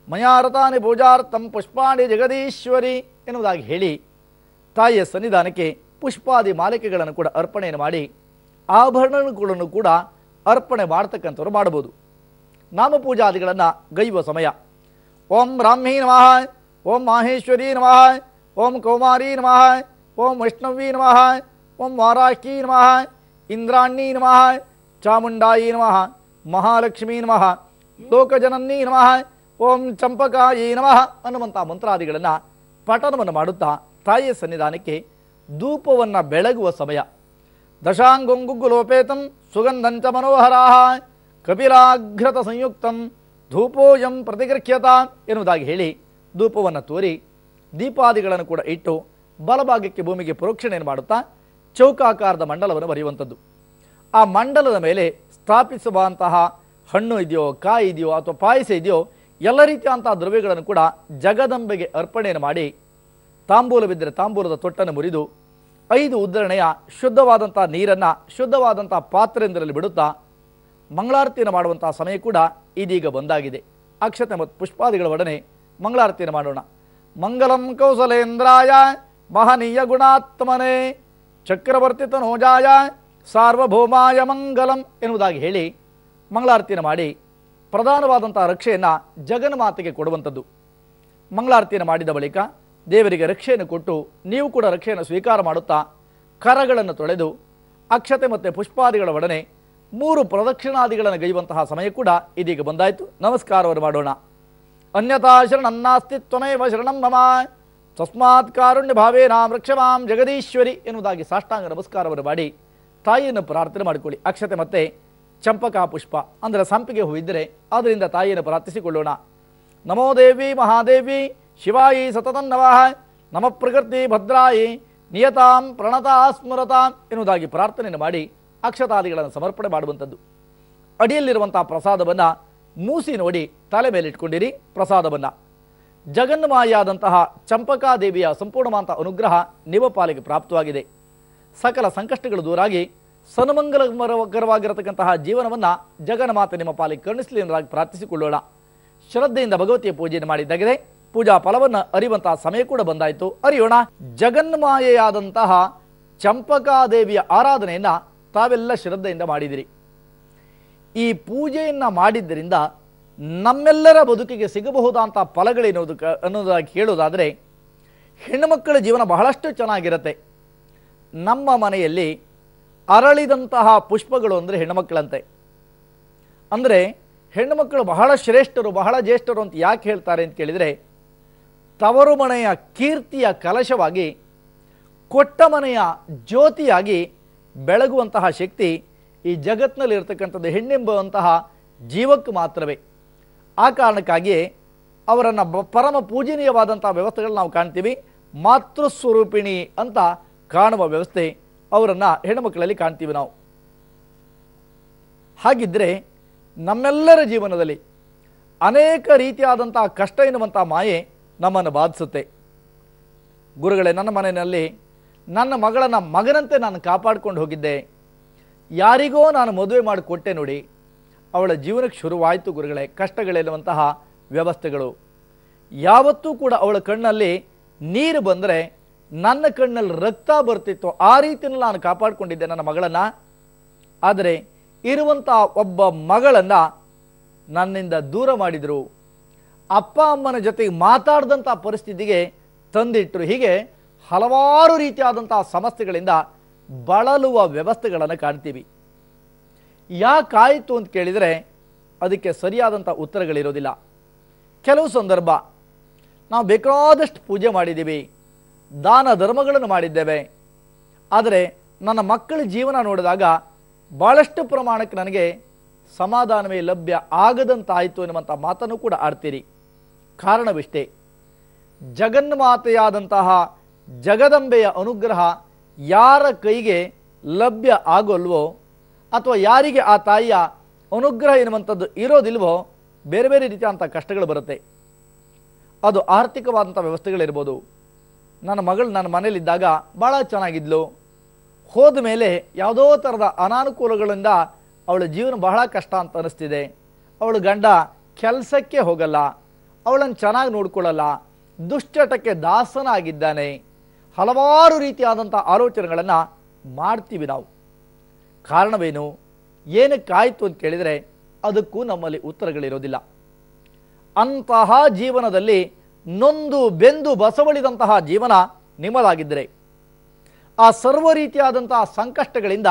ಮಯಾರತಾನಿ ಪೂಜಾರ್ಥಂ ಪುಷ್ಪಾಣಿ ಜಗದೀಶ್ವರಿ ಎನ್ನುವುದಾಗಿ ಹೇಳಿ ತಾಯಿಯ ಸನ್ನಿಧಾನಕ್ಕೆ ಪುಷ್ಪಾದಿ ಮಾಲಿಕೆಗಳನ್ನು ಕೂಡ ಅರ್ಪಣೆಯನ್ನು ಮಾಡಿ ಆಭರಣಗಳನ್ನು ಕೂಡ ಅರ್ಪಣೆ ಮಾಡ್ತಕ್ಕಂಥವ್ರು ಮಾಡಬಹುದು. ನಾಮಪೂಜಾದಿಗಳನ್ನು ಗೈಯುವ ಸಮಯ. ಓಂ ಬ್ರಾಹ್ಮೀ ನಮಃ, ಓಂ ಮಾಹೇಶ್ವರೀ ನಮಃ, ಓಂ ಕೌಮಾರೀ ನಮಃ, ಓಂ ವೈಷ್ಣವೀ ನಮಃ, ಓಂ ವಾರಾಹಿ ನಮಃ ಇಂದ್ರಾಣ್ಣೀ ನಮಃ, ಚಾಮುಂಡಾಯಿ ನಮಃ, ಮಹಾಲಕ್ಷ್ಮೀ ನಮಃ, ಲೋಕಜನನ್ನೀ ನಮಃ, ಓಂ ಚಂಪಕಾಯಿ ನಮಃ ಅನ್ನುವಂಥ ಮಂತ್ರಾದಿಗಳನ್ನು ಪಠನವನ್ನು ಮಾಡುತ್ತಾ ತಾಯಿಯ ಸನ್ನಿಧಾನಕ್ಕೆ ಧೂಪವನ್ನು ಬೆಳಗುವ ಸಮಯ. ದಶಾಂಗುಂಗುಗ್ಗುಲೋಪೇತಂ ಸುಗಂಧಂಚ ಮನೋಹರಾಹ ಕಪಿಲಾಘ್ರತ ಸಂಯುಕ್ತಂ ಧೂಪೋಯಂ ಪ್ರತಿಗೃಹ್ಯತ ಎನ್ನುವುದಾಗಿ ಹೇಳಿ ಧೂಪವನ್ನು ತೋರಿ ದೀಪಾದಿಗಳನ್ನು ಕೂಡ ಇಟ್ಟು ಬಲಭಾಗಕ್ಕೆ ಭೂಮಿಗೆ ಪ್ರೋಕ್ಷಣೆಯನ್ನು ಮಾಡುತ್ತಾ ಚೌಕಾಕಾರದ ಮಂಡಲವನ್ನು ಬರೆಯುವಂಥದ್ದು. ಆ ಮಂಡಲದ ಮೇಲೆ ಸ್ಥಾಪಿಸುವಂತಹ ಹಣ್ಣು ಇದೆಯೋ, ಕಾಯಿ ಇದೆಯೋ ಅಥವಾ ಪಾಯಸ ಇದೆಯೋ ಎಲ್ಲ ರೀತಿಯಂತಹ ದ್ರವ್ಯಗಳನ್ನು ಕೂಡ ಜಗದಂಬೆಗೆ ಅರ್ಪಣೆಯನ್ನು ಮಾಡಿ ತಾಂಬೂಲವಿದ್ದರೆ ತಾಂಬೂಲದ ತೊಟ್ಟನ್ನು ಮುರಿದು 5 ಉದ್ಧರಣೆಯ ಶುದ್ಧವಾದಂಥ ನೀರನ್ನು ಶುದ್ಧವಾದಂಥ ಪಾತ್ರೆಯೊಂದರಲ್ಲಿ ಬಿಡುತ್ತಾ ಮಂಗಳಾರತಿಯನ್ನು ಮಾಡುವಂಥ ಸಮಯ ಕೂಡ ಇದೀಗ ಬಂದಾಗಿದೆ. ಅಕ್ಷತೆ ಮತ್ತು ಪುಷ್ಪಾದಿಗಳ ಒಡನೆ ಮಂಗಳಾರತಿಯನ್ನು ಮಾಡೋಣ. ಮಂಗಲಂ ಕೌಸಲೇಂದ್ರಾಯ ಮಹನೀಯ ಗುಣಾತ್ಮನೇ ಚಕ್ರವರ್ತಿ ತನೋಜಾಯ ಸಾರ್ವಭೌಮಾಯ ಮಂಗಲಂ ಎನ್ನುವುದಾಗಿ ಹೇಳಿ ಮಂಗಳಾರತಿಯನ್ನು ಮಾಡಿ ಪ್ರಧಾನವಾದಂಥ ರಕ್ಷೆಯನ್ನು ಜಗನ್ಮಾತೆಗೆ ಕೊಡುವಂಥದ್ದು. ಮಂಗಳಾರತಿಯನ್ನು ಮಾಡಿದ ಬಳಿಕ ದೇವರಿಗೆ ರಕ್ಷೆಯನ್ನು ಕೊಟ್ಟು ನೀವು ಕೂಡ ರಕ್ಷೆಯನ್ನು ಸ್ವೀಕಾರ ಮಾಡುತ್ತಾ ಕರಗಳನ್ನು ತೊಳೆದು ಅಕ್ಷತೆ ಮತ್ತು ಪುಷ್ಪಾದಿಗಳ ಒಡನೆ 3 ಪ್ರದಕ್ಷಿಣಾದಿಗಳನ್ನು ಗೈಯುವಂತಹ ಸಮಯ ಕೂಡ ಇದೀಗ ಬಂದಾಯಿತು. ನಮಸ್ಕಾರವನ್ನು ಮಾಡೋಣ. ಅನ್ಯಥಾ ಶರಣನ್ನಾಸ್ತಿ ತ್ವಮೇವ ಶರಣಂ ಮಮ ತಸ್ಮಾತ್ ಕಾರುಣ್ಯ ಭಾವೇನ ರಕ್ಷಮಾಂ ಜಗದೀಶ್ವರಿ ಎನ್ನುವುದಾಗಿ ಸಾಷ್ಟಾಂಗ ನಮಸ್ಕಾರವನ್ನು ಮಾಡಿ ತಾಯಿಯನ್ನು ಪ್ರಾರ್ಥನೆ ಮಾಡಿಕೊಳ್ಳಿ. ಅಕ್ಷತೆ ಮತ್ತು ಚಂಪಕಾ ಪುಷ್ಪ ಅಂದರೆ ಸಂಪಿಗೆ ಹೂ ಇದ್ದರೆ ಅದರಿಂದ ತಾಯಿಯನ್ನು ಪ್ರಾರ್ಥಿಸಿಕೊಳ್ಳೋಣ. ನಮೋ ದೇವಿ ಮಹಾದೇವಿ ಶಿವಾಯಿ ಸತತನ್ನವಃ ನಮ ಪ್ರಕೃತಿ ಭದ್ರಾಯಿ ನಿಯತಾಂ ಪ್ರಣತಾ ಸ್ಮರತಾಂ ಎನ್ನುವುದಾಗಿ ಪ್ರಾರ್ಥನೆಯನ್ನು ಮಾಡಿ ಅಕ್ಷತಾದಿಗಳನ್ನು ಸಮರ್ಪಣೆ ಮಾಡುವಂಥದ್ದು. ಅಡಿಯಲ್ಲಿರುವಂಥ ಪ್ರಸಾದವನ್ನು ಮೂಸಿ ನೋಡಿ ತಲೆ ಮೇಲೆ ಇಟ್ಕೊಂಡಿರಿ. ಪ್ರಸಾದವನ್ನು ಜಗನ್ಮಾಯಾದಂತಹ ಚಂಪಕಾದೇವಿಯ ಸಂಪೂರ್ಣವಾದಂಥ ಅನುಗ್ರಹ ನಿಮ್ಮ ಪಾಲಿಗೆ ಪ್ರಾಪ್ತವಾಗಿದೆ. ಸಕಲ ಸಂಕಷ್ಟಗಳು ದೂರಾಗಿ ಸನ್ಮಂಗಲಕರವಾಗಿರತಕ್ಕಂತಹ ಜೀವನವನ್ನು ಜಗನ್ಮಾತೆ ನಿಮ್ಮ ಪಾಲಿಗೆ ಕರುಣಿಸಲಿ ಎಂಬುದಾಗಿ ಪ್ರಾರ್ಥಿಸಿಕೊಳ್ಳೋಣ. ಶ್ರದ್ಧೆಯಿಂದ ಭಗವತಿಯ ಪೂಜೆಯನ್ನು ಮಾಡಿದ್ದಾಗಿದೆ. ಪೂಜಾ ಫಲವನ್ನು ಅರಿಯುವಂತಹ ಸಮಯ ಕೂಡ ಬಂದಾಯಿತು. ಅರಿಯೋಣ. ಜಗನ್ಮಾಯೆಯಾದಂತಹ ಚಂಪಕಾದೇವಿಯ ಆರಾಧನೆಯನ್ನು ತಾವೆಲ್ಲ ಶ್ರದ್ಧೆಯಿಂದ ಮಾಡಿದಿರಿ. ಈ ಪೂಜೆಯನ್ನು ಮಾಡಿದ್ದರಿಂದ ನಮ್ಮೆಲ್ಲರ ಬದುಕಿಗೆ ಸಿಗಬಹುದಾದಂಥ ಫಲಗಳೇನುವುದು ಅನ್ನೋದಾಗಿ ಕೇಳೋದಾದರೆ ಹೆಣ್ಣುಮಕ್ಕಳ ಜೀವನ ಬಹಳಷ್ಟು ಚೆನ್ನಾಗಿರುತ್ತೆ. ನಮ್ಮ ಮನೆಯಲ್ಲಿ ಅರಳಿದಂತಹ ಪುಷ್ಪಗಳು ಅಂದರೆ ಹೆಣ್ಣುಮಕ್ಕಳಂತೆ. ಅಂದರೆ ಹೆಣ್ಣುಮಕ್ಕಳು ಬಹಳ ಶ್ರೇಷ್ಠರು, ಬಹಳ ಜ್ಯೇಷ್ಠರು ಅಂತ ಯಾಕೆ ಹೇಳ್ತಾರೆ ಅಂತ ಕೇಳಿದರೆ, ತವರು ಮನೆಯ ಕೀರ್ತಿಯ ಕಲಶವಾಗಿ ಕೊಟ್ಟ ಮನೆಯ ಜ್ಯೋತಿಯಾಗಿ ಬೆಳಗುವಂತಹ ಶಕ್ತಿ ಈ ಜಗತ್ತಿನಲ್ಲಿ ಇರತಕ್ಕಂಥದ್ದು ಹೆಣ್ಣೆಂಬುವಂತಹ ಜೀವಕ್ಕೆ ಮಾತ್ರವೇ. ಆ ಕಾರಣಕ್ಕಾಗಿಯೇ ಅವರನ್ನು ಪರಮ ಪೂಜನೀಯವಾದಂಥ ವ್ಯವಸ್ಥೆಗಳು ನಾವು ಕಾಣ್ತೀವಿ. ಮಾತೃಸ್ವರೂಪಿಣಿ ಅಂತ ಕಾಣುವ ವ್ಯವಸ್ಥೆ ಅವರನ್ನು ಹೆಣ್ಣುಮಕ್ಕಳಲ್ಲಿ ಕಾಣ್ತೀವಿ ನಾವು. ಹಾಗಿದ್ದರೆ ನಮ್ಮೆಲ್ಲರ ಜೀವನದಲ್ಲಿ ಅನೇಕ ರೀತಿಯಾದಂಥ ಕಷ್ಟ ಎನ್ನುವಂಥ ಮಾಯೆ ನಮ್ಮನ್ನು ಬಾಧಿಸುತ್ತೆ. ಗುರುಗಳೇ, ನನ್ನ ಮನೆಯಲ್ಲಿ ನನ್ನ ಮಗಳನ್ನು ಮಗನಂತೆ ನಾನು ಕಾಪಾಡಿಕೊಂಡು ಹೋಗಿದ್ದೆ. ಯಾರಿಗೋ ನಾನು ಮದುವೆ ಮಾಡಿಕೊಟ್ಟೆ ನೋಡಿ, ಅವಳ ಜೀವನಕ್ಕೆ ಶುರುವಾಯಿತು ಗುರುಗಳೇ ಕಷ್ಟಗಳೆನ್ನುವಂತಹ ವ್ಯವಸ್ಥೆಗಳು. ಯಾವತ್ತೂ ಕೂಡ ಅವಳ ಕಣ್ಣಲ್ಲಿ ನೀರು ಬಂದರೆ ನನ್ನ ಕಣ್ಣಲ್ಲಿ ರಕ್ತ ಬರ್ತಿತ್ತು. ಆ ರೀತಿಯಲ್ಲಿ ನಾನು ಕಾಪಾಡಿಕೊಂಡಿದ್ದೆ ನನ್ನ ಮಗಳನ್ನು. ಆದರೆ ಇರುವಂಥ ಒಬ್ಬ ಮಗಳನ್ನು ನನ್ನಿಂದ ದೂರ ಮಾಡಿದರು. ಅಪ್ಪ ಅಮ್ಮನ ಜೊತೆಗೆ ಮಾತಾಡಿದಂಥ ಪರಿಸ್ಥಿತಿಗೆ ತಂದಿಟ್ಟರು. ಹೀಗೆ ಹಲವಾರು ರೀತಿಯಾದಂಥ ಸಮಸ್ಯೆಗಳಿಂದ ಬಳಲುವ ವ್ಯವಸ್ಥೆಗಳನ್ನು ಕಾಣ್ತೀವಿ. ಯಾಕಾಯಿತು ಅಂತ ಕೇಳಿದರೆ ಅದಕ್ಕೆ ಸರಿಯಾದಂಥ ಉತ್ತರಗಳಿರೋದಿಲ್ಲ. ಕೆಲವು ಸಂದರ್ಭ ನಾವು ಬೇಕಾದಷ್ಟು ಪೂಜೆ ಮಾಡಿದ್ದೀವಿ, ದಾನ ಧರ್ಮಗಳನ್ನು ಮಾಡಿದ್ದೇವೆ. ಆದರೆ ನನ್ನ ಮಕ್ಕಳ ಜೀವನ ನೋಡಿದಾಗ ಭಾಳಷ್ಟು ಪ್ರಮಾಣಕ್ಕೆ ನನಗೆ ಸಮಾಧಾನವೇ ಲಭ್ಯ ಆಗದಂತಾಯಿತು ಎನ್ನುವಂಥ ಮಾತನ್ನು ಕೂಡ ಆಡ್ತೀರಿ. ಕಾರಣವಿಷ್ಟೇ, ಜಗನ್ಮಾತೆಯಾದಂತಹ ಜಗದಂಬೆಯ ಅನುಗ್ರಹ ಯಾರ ಕೈಗೆ ಲಭ್ಯ ಆಗೋಲ್ವೋ ಅಥವಾ ಯಾರಿಗೆ ಆ ತಾಯಿಯ ಅನುಗ್ರಹ ಎನ್ನುವಂಥದ್ದು ಇರೋದಿಲ್ವೋ ಬೇರೆ ಬೇರೆ ರೀತಿಯಾದಂಥ ಕಷ್ಟಗಳು ಬರುತ್ತೆ. ಅದು ಆರ್ಥಿಕವಾದಂಥ ವ್ಯವಸ್ಥೆಗಳಿರ್ಬೋದು. ನನ್ನ ಮಗಳು ನನ್ನ ಮನೇಲಿದ್ದಾಗ ಭಾಳ ಚೆನ್ನಾಗಿದ್ಲು. ಹೋದ ಮೇಲೆ ಯಾವುದೋ ಥರದ ಅನಾನುಕೂಲಗಳಿಂದ ಅವಳ ಜೀವನ ಬಹಳ ಕಷ್ಟ ಅಂತ ಅನ್ನಿಸ್ತಿದೆ. ಅವಳು ಗಂಡ ಕೆಲಸಕ್ಕೆ ಹೋಗಲ್ಲ, ಅವಳನ್ನು ಚೆನ್ನಾಗಿ ನೋಡ್ಕೊಳ್ಳಲ್ಲ, ದುಶ್ಚಟಕ್ಕೆ ದಾಸನಾಗಿದ್ದಾನೆ. ಹಲವಾರು ರೀತಿಯಾದಂಥ ಆಲೋಚನೆಗಳನ್ನು ಮಾಡ್ತೀವಿ ನಾವು. ಕಾರಣವೇನು, ಏನಕ್ಕಾಯಿತು ಅಂತ ಕೇಳಿದರೆ ಅದಕ್ಕೂ ನಮ್ಮಲ್ಲಿ ಉತ್ತರಗಳಿರೋದಿಲ್ಲ. ಅಂತಹ ಜೀವನದಲ್ಲಿ ನೊಂದು ಬೆಂದು ಬಸವಳಿದಂತಹ ಜೀವನ ನಿಮ್ಮದಾಗಿದ್ದರೆ ಆ ಸರ್ವ ರೀತಿಯಾದಂತಹ ಸಂಕಷ್ಟಗಳಿಂದ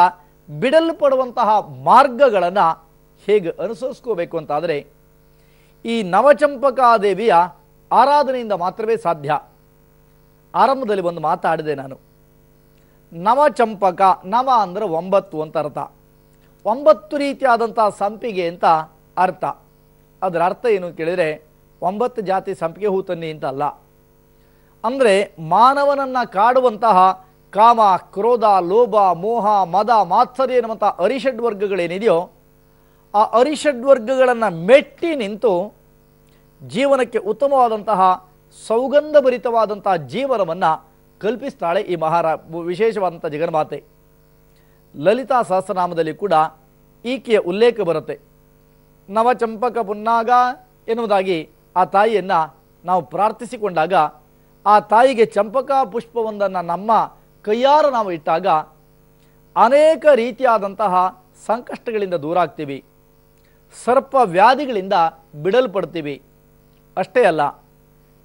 ಬಿಡಲ್ಪಡುವಂತಹ ಮಾರ್ಗಗಳನ್ನು ಹೇಗೆ ಅನುಸರಿಸ್ಕೋಬೇಕು ಅಂತಾದರೆ ಈ ನವಚಂಪಕಾದೇವಿಯ ಆರಾಧನೆಯಿಂದ ಮಾತ್ರವೇ ಸಾಧ್ಯ. ಆರಂಭದಲ್ಲಿ ಒಂದು ಮಾತಾಡಿದೆ ನಾನು. ನವಚಂಪಕ, ನವ ಅಂದರೆ 9 ಅಂತ ಅರ್ಥ. 9 ರೀತಿಯಾದಂಥ ಸಂಪಿಗೆ ಅಂತ ಅರ್ಥ. ಅದರ ಅರ್ಥ ಏನು ಕೇಳಿದರೆ 9 ಜಾತಿ ಸಂಪಿಗೆ ಹೂ ತನ್ನಿ ಅಂತ ಅಲ್ಲ. ಅಂದರೆ ಮಾನವನನ್ನು ಕಾಡುವಂತಹ ಕಾಮ, ಕ್ರೋಧ, ಲೋಭ, ಮೋಹ, ಮದ, ಮಾತ್ಸರ್ಯ ಎನ್ನುವಂಥ ಅರಿಷಡ್ವರ್ಗಗಳೇನಿದೆಯೋ ಆ ಅರಿಷಡ್ವರ್ಗಗಳನ್ನು ಮೆಟ್ಟಿ ನಿಂತು ಜೀವನಕ್ಕೆ ಉತ್ತಮವಾದಂತಹ ಸೌಗಂಧಭರಿತವಾದಂತಹ ಜೀವನವನ್ನು ಕಲ್ಪಿಸ್ತಾಳೆ ಈ ವಿಶೇಷವಾದಂಥ ಜಗನ್ಮಾತೆ. ಲಲಿತಾ ಸಹಸ್ರನಾಮದಲ್ಲಿ ಕೂಡ ಈಕೆಯ ಉಲ್ಲೇಖ ಬರುತ್ತೆ. ನವಚಂಪಕ ಪುನ್ನಾಗ ಎನ್ನುವುದಾಗಿ ಆ ತಾಯಿಯನ್ನು ನಾವು ಪ್ರಾರ್ಥಿಸಿಕೊಂಡಾಗ ಆ ತಾಯಿಗೆ ಚಂಪಕ ಪುಷ್ಪವೊಂದನ್ನು ನಮ್ಮ ಕೈಯಾರ ನಾವು ಇಟ್ಟಾಗ ಅನೇಕ ರೀತಿಯಾದಂತಹ ಸಂಕಷ್ಟಗಳಿಂದ ದೂರ ಆಗ್ತೀವಿ, ಸರ್ಪ ವ್ಯಾಧಿಗಳಿಂದ ಬಿಡಲ್ಪಡ್ತೀವಿ. ಅಷ್ಟೇ ಅಲ್ಲ,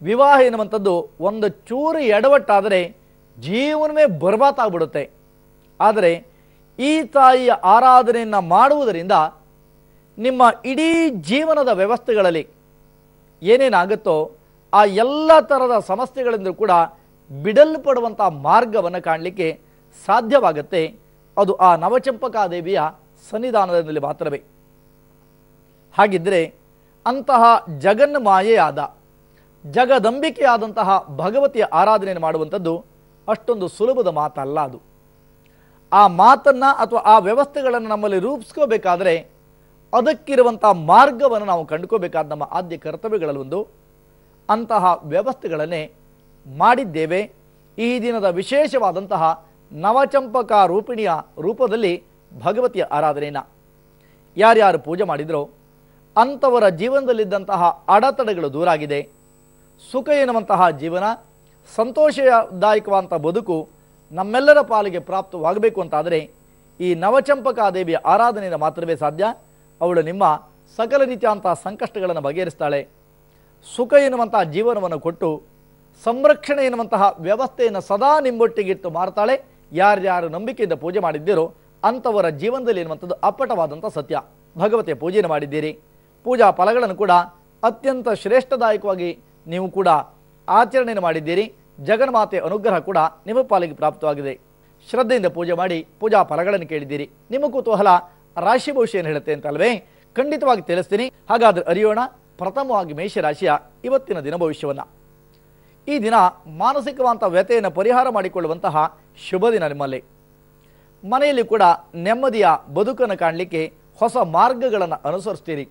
ವಿವಾಹ ಎನ್ನುವಂಥದ್ದು ಒಂದು ಚೂರು ಎಡವಟ್ಟಾದರೆ ಜೀವನವೇ ಬರ್ಬಾತಾಗ್ಬಿಡುತ್ತೆ. ಆದರೆ ಈ ತಾಯಿಯ ಆರಾಧನೆಯನ್ನು ಮಾಡುವುದರಿಂದ ನಿಮ್ಮ ಇಡೀ ಜೀವನದ ವ್ಯವಸ್ಥೆಗಳಲ್ಲಿ ಏನೇನಾಗುತ್ತೋ ಆ ಎಲ್ಲ ಥರದ ಸಮಸ್ಯೆಗಳಿಂದ ಕೂಡ ಬಿಡಲ್ಪಡುವಂಥ ಮಾರ್ಗವನ್ನು ಕಾಣಲಿಕ್ಕೆ ಸಾಧ್ಯವಾಗುತ್ತೆ. ಅದು ಆ ನವಚಂಪಕಾದೇವಿಯ ಸನ್ನಿಧಾನದಲ್ಲಿ ಮಾತ್ರವೇ. ಹಾಗಿದ್ದರೆ ಅಂತಹ ಜಗನ್ಮಾಯೆಯಾದ ಜಗದಂಬಿಕೆಯಾದಂತಹ ಭಗವತಿಯ ಆರಾಧನೆಯನ್ನು ಮಾಡುವಂಥದ್ದು ಅಷ್ಟೊಂದು ಸುಲಭದ ಮಾತಲ್ಲ. ಅದು ಆ ಮಾತನ್ನು ಅಥವಾ ಆ ವ್ಯವಸ್ಥೆಗಳನ್ನು ನಮ್ಮಲ್ಲಿ ರೂಪಿಸ್ಕೋಬೇಕಾದ್ರೆ ಅದಕ್ಕಿರುವಂಥ ಮಾರ್ಗವನ್ನು ನಾವು ಕಂಡುಕೋಬೇಕಾದ ನಮ್ಮ ಆದ್ಯ ಕರ್ತವ್ಯಗಳಲ್ಲಿ ಒಂದು. ಅಂತಹ ವ್ಯವಸ್ಥೆಗಳನ್ನೇ ಮಾಡಿದ್ದೇವೆ ಈ ದಿನದ ವಿಶೇಷವಾದಂತಹ ನವಚಂಪಕ ರೂಪಿಣಿಯ ರೂಪದಲ್ಲಿ ಭಗವತಿಯ ಆರಾಧನೆಯನ್ನು. ಯಾರ್ಯಾರು ಪೂಜೆ ಮಾಡಿದರೋ ಅಂಥವರ ಜೀವನದಲ್ಲಿದ್ದಂತಹ ಅಡೆತಡೆಗಳು ದೂರಾಗಿದೆ. ಸುಖ ಎನ್ನುವಂತಹ ಜೀವನ, ಸಂತೋಷದಾಯಕವಾದಂಥ ಬದುಕು ನಮ್ಮೆಲ್ಲರ ಪಾಲಿಗೆ ಪ್ರಾಪ್ತವಾಗಬೇಕು ಅಂತಾದರೆ ಈ ನವಚಂಪಕಾದೇವಿಯ ಆರಾಧನೆಯಿಂದ ಮಾತ್ರವೇ ಸಾಧ್ಯ. ಅವಳು ನಿಮ್ಮ ಸಕಲ ರೀತಿಯಾದಂತಹ ಸಂಕಷ್ಟಗಳನ್ನು ಬಗೆಹರಿಸ್ತಾಳೆ. ಸುಖ ಎನ್ನುವಂಥ ಜೀವನವನ್ನು ಕೊಟ್ಟು ಸಂರಕ್ಷಣೆ ಎನ್ನುವಂತಹ ವ್ಯವಸ್ಥೆಯನ್ನು ಸದಾ ನಿಮ್ಮೊಟ್ಟಿಗಿಟ್ಟು ಮಾಡ್ತಾಳೆ. ಯಾರ್ಯಾರು ನಂಬಿಕೆಯಿಂದ ಪೂಜೆ ಮಾಡಿದ್ದೀರೋ ಅಂಥವರ ಜೀವನದಲ್ಲಿ ಎನ್ನುವಂಥದ್ದು ಅಪ್ಪಟವಾದಂಥ ಸತ್ಯ. ಭಗವತಿಯ ಪೂಜೆಯನ್ನು ಮಾಡಿದ್ದೀರಿ, ಪೂಜಾ ಫಲಗಳನ್ನು ಕೂಡ ಅತ್ಯಂತ ಶ್ರೇಷ್ಠದಾಯಕವಾಗಿ ನೀವು ಕೂಡ ಆಚರಣೆಯನ್ನು ಮಾಡಿದ್ದೀರಿ. ಜಗನ್ಮಾತೆಯ ಅನುಗ್ರಹ ಕೂಡ ನಿಮ್ಮ ಪಾಲಿಗೆ ಪ್ರಾಪ್ತವಾಗಿದೆ. ಶ್ರದ್ಧೆಯಿಂದ ಪೂಜೆ ಮಾಡಿ ಪೂಜಾ ಫಲಗಳನ್ನು ಕೇಳಿದ್ದೀರಿ. ನಿಮ್ಮ ಕುತೂಹಲ ರಾಶಿ ಭವಿಷ್ಯ ಏನು ಹೇಳುತ್ತೆ ಅಂತಲ್ವೇ? ಖಂಡಿತವಾಗಿ ತಿಳಿಸ್ತೀನಿ. ಹಾಗಾದರೆ ಅರಿಯೋಣ ಪ್ರಥಮವಾಗಿ ಮೇಷರಾಶಿಯ ಇವತ್ತಿನ ದಿನ ಭವಿಷ್ಯವನ್ನು. ಈ ದಿನ ಮಾನಸಿಕವಾದಂಥ ವ್ಯಥೆಯನ್ನು ಪರಿಹಾರ ಮಾಡಿಕೊಳ್ಳುವಂತಹ ಶುಭ ದಿನ ನಿಮ್ಮಲ್ಲಿ. ಮನೆಯಲ್ಲಿ ಕೂಡ ನೆಮ್ಮದಿಯ ಬದುಕನ್ನು ಕಾಣಲಿಕ್ಕೆ ಹೊಸ ಮಾರ್ಗಗಳನ್ನು ಅನುಸರಿಸ್ತೀರಿ.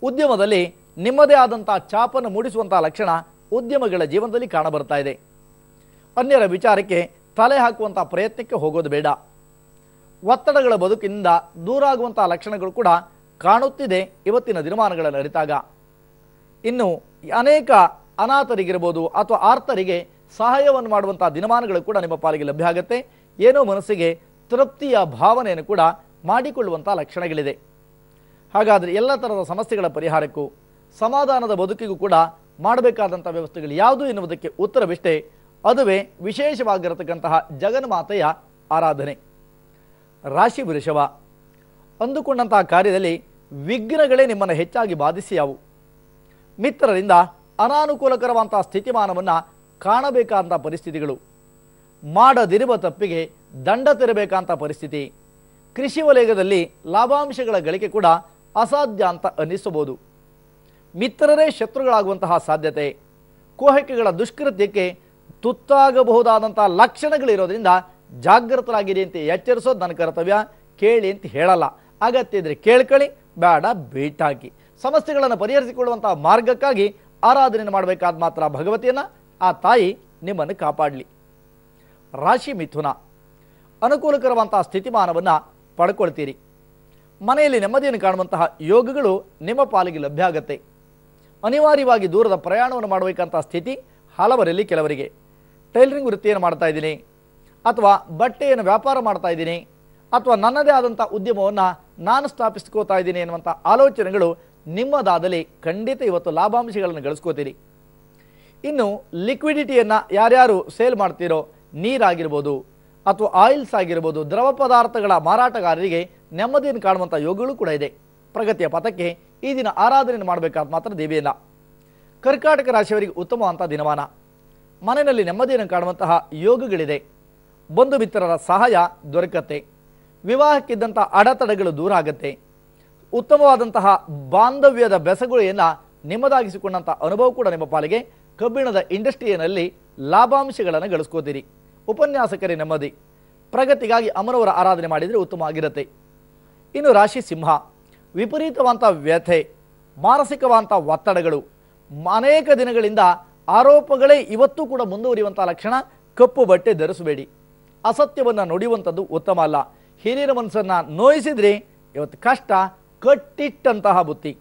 ಉದ್ಯಮದಲ್ಲಿ ನಿಮ್ಮದೇ ಆದಂಥ ಛಾಪನ್ನು ಮೂಡಿಸುವಂಥ ಲಕ್ಷಣ ಉದ್ಯಮಗಳ ಜೀವನದಲ್ಲಿ ಕಾಣಬರ್ತಾ ಇದೆ. ಅನ್ಯರ ವಿಚಾರಕ್ಕೆ ತಲೆ ಹಾಕುವಂಥ ಪ್ರಯತ್ನಕ್ಕೆ ಹೋಗೋದು ಬೇಡ. ಒತ್ತಡಗಳ ಬದುಕಿನಿಂದ ದೂರ ಆಗುವಂಥ ಲಕ್ಷಣಗಳು ಕೂಡ ಕಾಣುತ್ತಿದೆ ಇವತ್ತಿನ ದಿನಮಾನಗಳಲ್ಲಿ ಅರಿತಾಗ. ಇನ್ನು ಅನೇಕ ಅನಾಥರಿಗಿರ್ಬೋದು ಅಥವಾ ಆರ್ತರಿಗೆ ಸಹಾಯವನ್ನು ಮಾಡುವಂಥ ದಿನಮಾನಗಳು ಕೂಡ ನಿಮ್ಮ ಪಾಲಿಗೆ ಲಭ್ಯ ಆಗುತ್ತೆ. ಏನೋ ಮನಸ್ಸಿಗೆ ತೃಪ್ತಿಯ ಭಾವನೆಯನ್ನು ಕೂಡ ಮಾಡಿಕೊಳ್ಳುವಂಥ ಲಕ್ಷಣಗಳಿದೆ. ಹಾಗಾದರೆ ಎಲ್ಲ ಥರದ ಸಮಸ್ಯೆಗಳ ಪರಿಹಾರಕ್ಕೂ ಸಮಾಧಾನದ ಬದುಕಿಗೂ ಕೂಡ ಮಾಡಬೇಕಾದಂಥ ವ್ಯವಸ್ಥೆಗಳು ಯಾವುದು ಎನ್ನುವುದಕ್ಕೆ ಉತ್ತರವಿಷ್ಟೇ. ಅದುವೇ ವಿಶೇಷವಾಗಿರತಕ್ಕಂತಹ ಜಗನ್ಮಾತೆಯ ಆರಾಧನೆ. ರಾಶಿ ವೃಷಭ. ಅಂದುಕೊಂಡಂತಹ ಕಾರ್ಯದಲ್ಲಿ ವಿಘ್ನಗಳೇ ನಿಮ್ಮನ್ನು ಹೆಚ್ಚಾಗಿ ಬಾಧಿಸಿಯಾವು. ಮಿತ್ರರಿಂದ ಅನಾನುಕೂಲಕರವಾದಂಥ ಸ್ಥಿತಿಮಾನವನ್ನು ಕಾಣಬೇಕಾದಂಥ ಪರಿಸ್ಥಿತಿಗಳು. ಮಾಡದಿರುವ ತಪ್ಪಿಗೆ ದಂಡ ತೆರಬೇಕಾದಂಥ ಪರಿಸ್ಥಿತಿ. ಕೃಷಿ ವಲಯದಲ್ಲಿ ಲಾಭಾಂಶಗಳ ಗಳಿಕೆ ಕೂಡ ಅಸಾಧ್ಯ ಅಂತ ಅನ್ನಿಸಬಹುದು. ಮಿತ್ರರೇ ಶತ್ರುಗಳಾಗುವಂತಹ ಸಾಧ್ಯತೆ. ಕೋಹಕೆಗಳ ದುಷ್ಕೃತ್ಯಕ್ಕೆ ತುತ್ತಾಗಬಹುದಾದಂಥ ಲಕ್ಷಣಗಳಿರೋದ್ರಿಂದ ಜಾಗೃತರಾಗಿರಿ ಅಂತ ಎಚ್ಚರಿಸೋದು ನನ್ನ ಕರ್ತವ್ಯ. ಕೇಳಿ ಅಂತ ಹೇಳಲ್ಲ. ಅಗತ್ಯ ಇದ್ರೆ ಕೇಳ್ಕೊಳ್ಳಿ, ಬೇಡ ಬೇಟಾಕಿ. ಸಮಸ್ಯೆಗಳನ್ನು ಪರಿಹರಿಸಿಕೊಳ್ಳುವಂತಹ ಮಾರ್ಗಕ್ಕಾಗಿ ಆರಾಧನೆ ಮಾಡಬೇಕಾದ ಮಾತ್ರ ಭಗವತಿಯನ್ನು. ಆ ತಾಯಿ ನಿಮ್ಮನ್ನು ಕಾಪಾಡಲಿ. ರಾಶಿ ಮಿಥುನ. ಅನುಕೂಲಕರವಂತಹ ಸ್ಥಿತಿಮಾನವನ್ನು ಪಡ್ಕೊಳ್ತೀರಿ. ಮನೆಯಲ್ಲಿ ನೆಮ್ಮದಿಯನ್ನು ಕಾಣುವಂತಹ ಯೋಗಗಳು ನಿಮ್ಮ ಪಾಲಿಗೆ ಲಭ್ಯ ಆಗುತ್ತೆ. ಅನಿವಾರ್ಯವಾಗಿ ದೂರದ ಪ್ರಯಾಣವನ್ನು ಮಾಡಬೇಕಂತ ಸ್ಥಿತಿ ಹಲವರಲ್ಲಿ. ಕೆಲವರಿಗೆ ಟೈಲರಿಂಗ್ ವೃತ್ತಿಯನ್ನು ಮಾಡ್ತಾ ಇದ್ದೀನಿ, ಅಥವಾ ಬಟ್ಟೆಯನ್ನು ವ್ಯಾಪಾರ ಮಾಡ್ತಾ ಇದ್ದೀನಿ, ಅಥವಾ ನನ್ನದೇ ಆದಂಥ ಉದ್ಯಮವನ್ನು ನಾನು ಸ್ಥಾಪಿಸ್ಕೋತಾ ಇದ್ದೀನಿ ಎನ್ನುವಂಥ ಆಲೋಚನೆಗಳು ನಿಮ್ಮದಾದಲ್ಲಿ ಖಂಡಿತ ಇವತ್ತು ಲಾಭಾಂಶಗಳನ್ನು ಗಳಿಸ್ಕೋತೀರಿ. ಇನ್ನು ಲಿಕ್ವಿಡಿಟಿಯನ್ನು ಯಾರ್ಯಾರು ಸೇಲ್ ಮಾಡ್ತೀರೋ, ನೀರಾಗಿರ್ಬೋದು ಅಥವಾ ಆಯಿಲ್ಸ್ ಆಗಿರ್ಬೋದು, ದ್ರವ ಪದಾರ್ಥಗಳ ಮಾರಾಟಗಾರರಿಗೆ ನೆಮ್ಮದಿಯನ್ನು ಕಾಣುವಂಥ ಯೋಗಗಳು ಕೂಡ ಇದೆ. ಪ್ರಗತಿಯ ಪಥಕ್ಕೆ ಈ ದಿನ ಆರಾಧನೆಯನ್ನು ಮಾಡಬೇಕಾದ ಮಾತ್ರ ದೇವಿಯನ್ನ. ಕರ್ಕಾಟಕ ರಾಶಿಯವರಿಗೆ ಉತ್ತಮವಂಥ ದಿನಮಾನ. ಮನೆಯಲ್ಲಿ ನೆಮ್ಮದಿಯನ್ನು ಕಾಣುವಂತಹ ಯೋಗಗಳಿದೆ. ಬಂಧು ಮಿತ್ರರ ಸಹಾಯ ದೊರಕತ್ತೆ. ವಿವಾಹಕ್ಕಿದ್ದಂಥ ಅಡೆತಡೆಗಳು ದೂರ ಆಗತ್ತೆ. ಉತ್ತಮವಾದಂತಹ ಬಾಂಧವ್ಯದ ಬೆಸಗುಳಿಯನ್ನು ನಿಮ್ಮದಾಗಿಸಿಕೊಂಡಂಥ ಅನುಭವ ಕೂಡ ನಿಮ್ಮ ಪಾಲಿಗೆ. ಕಬ್ಬಿಣದ ಇಂಡಸ್ಟ್ರಿಯಲ್ಲಿ ಲಾಭಾಂಶಗಳನ್ನು ಗಳಿಸ್ಕೋತೀರಿ. ಉಪನ್ಯಾಸಕರೇ ನೆಮ್ಮದಿ. ಪ್ರಗತಿಗಾಗಿ ಅಮ್ಮನವರ ಆರಾಧನೆ ಮಾಡಿದರೆ ಉತ್ತಮವಾಗಿರುತ್ತೆ. ಇನ್ನು ರಾಶಿ ಸಿಂಹ. ವಿಪರೀತವಂತ ವ್ಯಥೆ, ಮಾನಸಿಕವಂತ ಒತ್ತಡಗಳು, ಅನೇಕ ದಿನಗಳಿಂದ ಆರೋಪಗಳೇ ಇವತ್ತು ಕೂಡ ಮುಂದುವರಿಯುವಂಥ ಲಕ್ಷಣ. ಕಪ್ಪು ಬಟ್ಟೆ ಧರಿಸಬೇಡಿ. ಅಸತ್ಯವನ್ನು ನುಡಿಯುವಂಥದ್ದು ಉತ್ತಮ ಅಲ್ಲ. ಹಿರಿಯರ ಮನಸ್ಸನ್ನು ನೋಯಿಸಿದ್ರೆ ಇವತ್ತು ಕಷ್ಟ. ಕಟ್ಟಿಟ್ಟಂತಹ ಬುತ್ತಿ.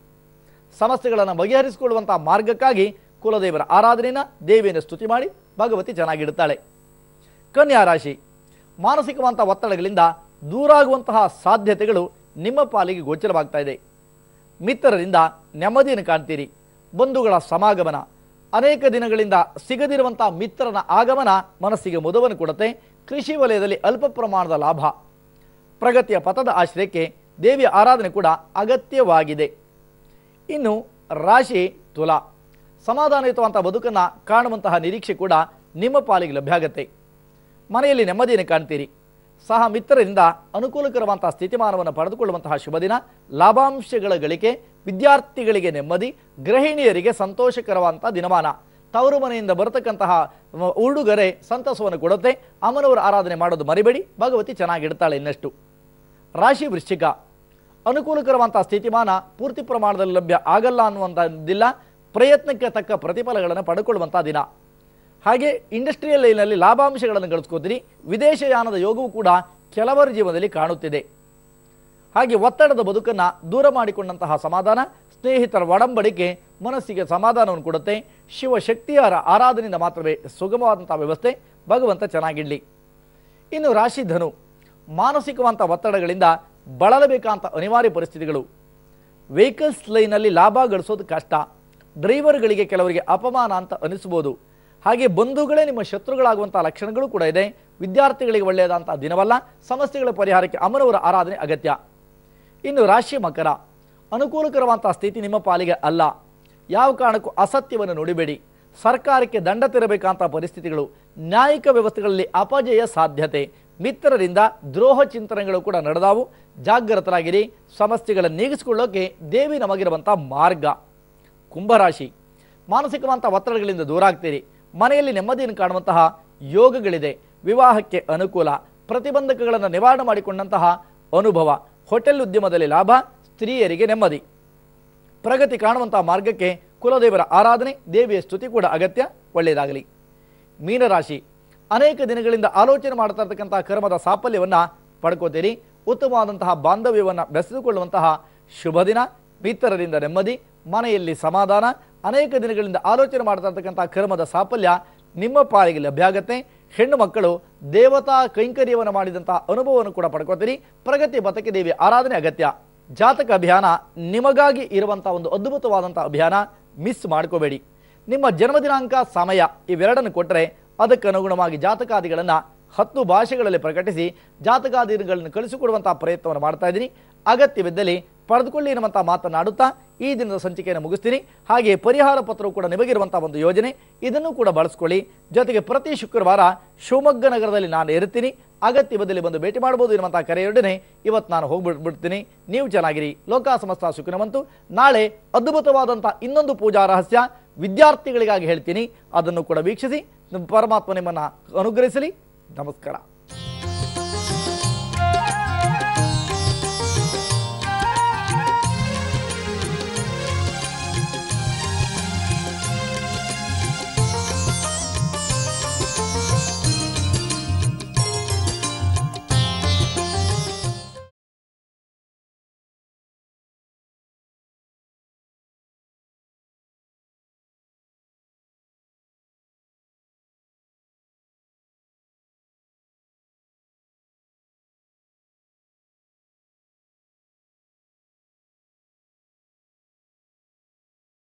ಸಮಸ್ಯೆಗಳನ್ನು ಬಗೆಹರಿಸಿಕೊಳ್ಳುವಂಥ ಮಾರ್ಗಕ್ಕಾಗಿ ಕುಲದೇವರ ಆರಾಧನೆಯನ್ನು, ದೇವಿಯನ್ನು ಸ್ತುತಿ ಮಾಡಿ ಭಗವತಿ ಚೆನ್ನಾಗಿಡುತ್ತಾಳೆ. ಕನ್ಯಾ ರಾಶಿ. ಮಾನಸಿಕವಂತ ಒತ್ತಡಗಳಿಂದ ದೂರಾಗುವಂತಹ ಸಾಧ್ಯತೆಗಳು ನಿಮ್ಮ ಪಾಲಿಗೆ ಗೋಚರವಾಗ್ತಾ ಇದೆ. ಮಿತ್ರರಿಂದ ನೆಮ್ಮದಿಯನ್ನು ಕಾಣ್ತೀರಿ. ಬಂಧುಗಳ ಸಮಾಗಮನ, ಅನೇಕ ದಿನಗಳಿಂದ ಸಿಗದಿರುವಂಥ ಮಿತ್ರನ ಆಗಮನ ಮನಸ್ಸಿಗೆ ಮುದವನ್ನು ಕೊಡುತ್ತೆ. ಕೃಷಿ ವಲಯದಲ್ಲಿ ಅಲ್ಪ ಪ್ರಮಾಣದ ಲಾಭ. ಪ್ರಗತಿಯ ಪಥದ ಆಶ್ರಯಕ್ಕೆ ದೇವಿಯ ಆರಾಧನೆ ಕೂಡ ಅಗತ್ಯವಾಗಿದೆ. ಇನ್ನು ರಾಶಿ ತುಲಾ. ಸಮಾಧಾನಯುತವಂಥ ಬದುಕನ್ನು ಕಾಣುವಂತಹ ನಿರೀಕ್ಷೆ ಕೂಡ ನಿಮ್ಮ ಪಾಲಿಗೆ ಲಭ್ಯ ಆಗುತ್ತೆ. ಮನೆಯಲ್ಲಿ ನೆಮ್ಮದಿಯನ್ನು ಕಾಣ್ತೀರಿ. ಸಹ ಮಿತ್ರರಿಂದ ಅನುಕೂಲಕರವಂತಹ ಸ್ಥಿತಿಮಾನವನ್ನು ಪಡೆದುಕೊಳ್ಳುವಂತಹ ಶುಭ ದಿನ. ಲಾಭಾಂಶಗಳ ಗಳಿಕೆ. ವಿದ್ಯಾರ್ಥಿಗಳಿಗೆ ನೆಮ್ಮದಿ. ಗೃಹಿಣಿಯರಿಗೆ ಸಂತೋಷಕರವಂಥ ದಿನಮಾನ. ತವರು ಮನೆಯಿಂದ ಬರತಕ್ಕಂತಹ ಉಡುಗೊರೆ ಸಂತಸವನ್ನು ಕೊಡುತ್ತೆ. ಅಮ್ಮನವರ ಆರಾಧನೆ ಮಾಡೋದು ಮರಿಬೇಡಿ. ಭಗವತಿ ಚೆನ್ನಾಗಿಡ್ತಾಳೆ ಇನ್ನಷ್ಟು. ರಾಶಿ ವೃಶ್ಚಿಕ. ಅನುಕೂಲಕರವಂಥ ಸ್ಥಿತಿಮಾನ ಪೂರ್ತಿ ಪ್ರಮಾಣದಲ್ಲಿ ಲಭ್ಯ ಆಗಲ್ಲ ಅನ್ನುವಂಥದ್ದಿಲ್ಲ. ಪ್ರಯತ್ನಕ್ಕೆ ತಕ್ಕ ಪ್ರತಿಫಲಗಳನ್ನು ಪಡೆದುಕೊಳ್ಳುವಂಥ ದಿನ. ಹಾಗೆ ಇಂಡಸ್ಟ್ರಿಯಲ್ ಲೈನಲ್ಲಿ ಲಾಭಾಂಶಗಳನ್ನು ಗಳಿಸ್ಕೋತೀರಿ. ವಿದೇಶಯಾನದ ಯೋಗವೂ ಕೂಡ ಕೆಲವರ ಜೀವನದಲ್ಲಿ ಕಾಣುತ್ತಿದೆ. ಹಾಗೆ ಒತ್ತಡದ ಬದುಕನ್ನು ದೂರ ಮಾಡಿಕೊಂಡಂತಹ ಸಮಾಧಾನ, ಸ್ನೇಹಿತರ ಒಡಂಬಡಿಕೆ ಮನಸ್ಸಿಗೆ ಸಮಾಧಾನವನ್ನು ಕೊಡುತ್ತೆ. ಶಿವಶಕ್ತಿಯರ ಆರಾಧನೆಯಿಂದ ಮಾತ್ರವೇ ಸುಗಮವಾದಂಥ ವ್ಯವಸ್ಥೆ. ಭಗವಂತ ಚೆನ್ನಾಗಿಡಲಿ. ಇನ್ನು ರಾಶಿ ಧನು. ಮಾನಸಿಕವಂತ ಒತ್ತಡಗಳಿಂದ ಬಳಲಬೇಕಂತ ಅನಿವಾರ್ಯ ಪರಿಸ್ಥಿತಿಗಳು. ವೆಹಿಕಲ್ಸ್ ಲೈನಲ್ಲಿ ಲಾಭ ಗಳಿಸೋದು ಕಷ್ಟ. ಡ್ರೈವರ್ಗಳಿಗೆ ಕೆಲವರಿಗೆ ಅಪಮಾನ ಅಂತ ಅನಿಸ್ಬೋದು. ಹಾಗೆ ಬಂಧುಗಳೇ ನಿಮ್ಮ ಶತ್ರುಗಳಾಗುವಂಥ ಲಕ್ಷಣಗಳು ಕೂಡ ಇದೆ. ವಿದ್ಯಾರ್ಥಿಗಳಿಗೆ ಒಳ್ಳೆಯದಂಥ ದಿನವಲ್ಲ. ಸಮಸ್ಯೆಗಳ ಪರಿಹಾರಕ್ಕೆ ಅಮ್ಮನವರ ಆರಾಧನೆ ಅಗತ್ಯ. ಇನ್ನು ರಾಶಿ ಮಕರ. ಅನುಕೂಲಕರವಂಥ ಸ್ಥಿತಿ ನಿಮ್ಮ ಪಾಲಿಗೆ ಅಲ್ಲ. ಯಾವ ಕಾರಣಕ್ಕೂ ಅಸತ್ಯವನ್ನು ನುಡಿಬೇಡಿ. ಸರ್ಕಾರಕ್ಕೆ ದಂಡ ತೆರಬೇಕಂತ ಪರಿಸ್ಥಿತಿಗಳು. ನ್ಯಾಯಿಕ ವ್ಯವಸ್ಥೆಗಳಲ್ಲಿ ಅಪಜಯ ಸಾಧ್ಯತೆ. ಮಿತ್ರರಿಂದ ದ್ರೋಹ ಚಿಂತನೆಗಳು ಕೂಡ ನಡೆದಾವು. ಜಾಗೃತರಾಗಿರಿ. ಸಮಸ್ಯೆಗಳನ್ನು ನೀಗಿಸಿಕೊಳ್ಳೋಕೆ ದೇವಿ ನಮಗಿರುವಂಥ ಮಾರ್ಗ. ಕುಂಭರಾಶಿ. ಮಾನಸಿಕವಂತ ಒತ್ತಡಗಳಿಂದ ದೂರ ಆಗ್ತೀರಿ. ಮನೆಯಲ್ಲಿ ನೆಮ್ಮದಿಯನ್ನು ಕಾಣುವಂತಹ ಯೋಗಗಳಿದೆ. ವಿವಾಹಕ್ಕೆ ಅನುಕೂಲ. ಪ್ರತಿಬಂಧಕಗಳನ್ನು ನಿವಾರಣೆ ಮಾಡಿಕೊಂಡಂತಹ ಅನುಭವ. ಹೋಟೆಲ್ ಉದ್ಯಮದಲ್ಲಿ ಲಾಭ. ಸ್ತ್ರೀಯರಿಗೆ ನೆಮ್ಮದಿ. ಪ್ರಗತಿ ಕಾಣುವಂತಹ ಮಾರ್ಗಕ್ಕೆ ಕುಲದೇವರ ಆರಾಧನೆ, ದೇವಿಯ ಸ್ತುತಿ ಕೂಡ ಅಗತ್ಯ. ಒಳ್ಳೆಯದಾಗಲಿ. ಮೀನರಾಶಿ. ಅನೇಕ ದಿನಗಳಿಂದ ಆಲೋಚನೆ ಮಾಡ್ತಾ ಇರ್ತಕ್ಕಂತಹ ಕರ್ಮದ ಸಾಫಲ್ಯವನ್ನು ಪಡ್ಕೋತೀರಿ. ಉತ್ತಮವಾದಂತಹ ಬಾಂಧವ್ಯವನ್ನು ಬೆಸೆದುಕೊಳ್ಳುವಂತಹ ಶುಭ ದಿನ. ಮಿತ್ರರಿಂದ ನೆಮ್ಮದಿ. ಮನೆಯಲ್ಲಿ ಸಮಾಧಾನ. ಅನೇಕ ದಿನಗಳಿಂದ ಆಲೋಚನೆ ಮಾಡ್ತಾ ಇರ್ತಕ್ಕಂಥ ಕರ್ಮದ ಸಾಫಲ್ಯ ನಿಮ್ಮ ಪಾಲಿಗೆ ಲಭ್ಯ ಆಗುತ್ತೆ. ಹೆಣ್ಣು ಮಕ್ಕಳು ದೇವತಾ ಕೈಂಕರ್ಯವನ್ನು ಮಾಡಿದಂಥ ಅನುಭವವನ್ನು ಕೂಡ ಪಡ್ಕೋತೀರಿ. ಪ್ರಗತಿ ಪಥಕ್ಕೆ ದೇವಿ ಆರಾಧನೆ ಅಗತ್ಯ. ಜಾತಕ ಅಭಿಯಾನ ನಿಮಗಾಗಿ ಇರುವಂಥ ಒಂದು ಅದ್ಭುತವಾದಂಥ ಅಭಿಯಾನ. ಮಿಸ್ ಮಾಡ್ಕೋಬೇಡಿ. ನಿಮ್ಮ ಜನ್ಮದಿನಾಂಕ, ಸಮಯ ಇವೆರಡನ್ನು ಕೊಟ್ಟರೆ ಅದಕ್ಕೆ ಅನುಗುಣವಾಗಿ ಜಾತಕಾದಿಗಳನ್ನು 10 ಭಾಷೆಗಳಲ್ಲಿ ಪ್ರಕಟಿಸಿ ಜಾತಕಾದಿಗಳನ್ನು ಕಳಿಸಿಕೊಡುವಂಥ ಪ್ರಯತ್ನವನ್ನು ಮಾಡ್ತಾ ಇದ್ದೀನಿ. ಅಗತ್ಯವಿದ್ದಲ್ಲಿ ಪಡೆದುಕೊಳ್ಳಿ ಎನ್ನುವಂಥ ಮಾತನಾಡುತ್ತಾ ಈ ದಿನದ ಸಂಚಿಕೆಯನ್ನು ಮುಗಿಸ್ತೀನಿ. ಹಾಗೆ ಪರಿಹಾರ ಪತ್ರವು ಕೂಡ ನಿಮಗಿರುವಂಥ ಒಂದು ಯೋಜನೆ, ಇದನ್ನು ಕೂಡ ಬಳಸ್ಕೊಳ್ಳಿ. ಜೊತೆಗೆ ಪ್ರತಿ ಶುಕ್ರವಾರ ಶಿವಮೊಗ್ಗ ನಗರದಲ್ಲಿ ನಾನು ಇರ್ತೀನಿ. ಅಗತ್ಯವಿದ್ದಲ್ಲಿ ಬಂದು ಭೇಟಿ ಮಾಡಬಹುದು ಎನ್ನುವಂಥ ಕರೆಯೊಡನೆ ಇವತ್ತು ನಾನು ಹೋಗ್ಬಿಡ್ತೀನಿ. ನೀವು ಚೆನ್ನಾಗಿರಿ. ಲೋಕ ಸಮಸ್ತ ಸುಖಿನವಂತು. ನಾಳೆ ಅದ್ಭುತವಾದಂಥ ಇನ್ನೊಂದು ಪೂಜಾ ರಹಸ್ಯ ವಿದ್ಯಾರ್ಥಿಗಳಿಗಾಗಿ ಹೇಳ್ತೀನಿ. ಅದನ್ನು ಕೂಡ ವೀಕ್ಷಿಸಿ. ಪರಮಾತ್ಮ ನಿಮ್ಮನ್ನು ಅನುಗ್ರಹಿಸಲಿ. ನಮಸ್ಕಾರ.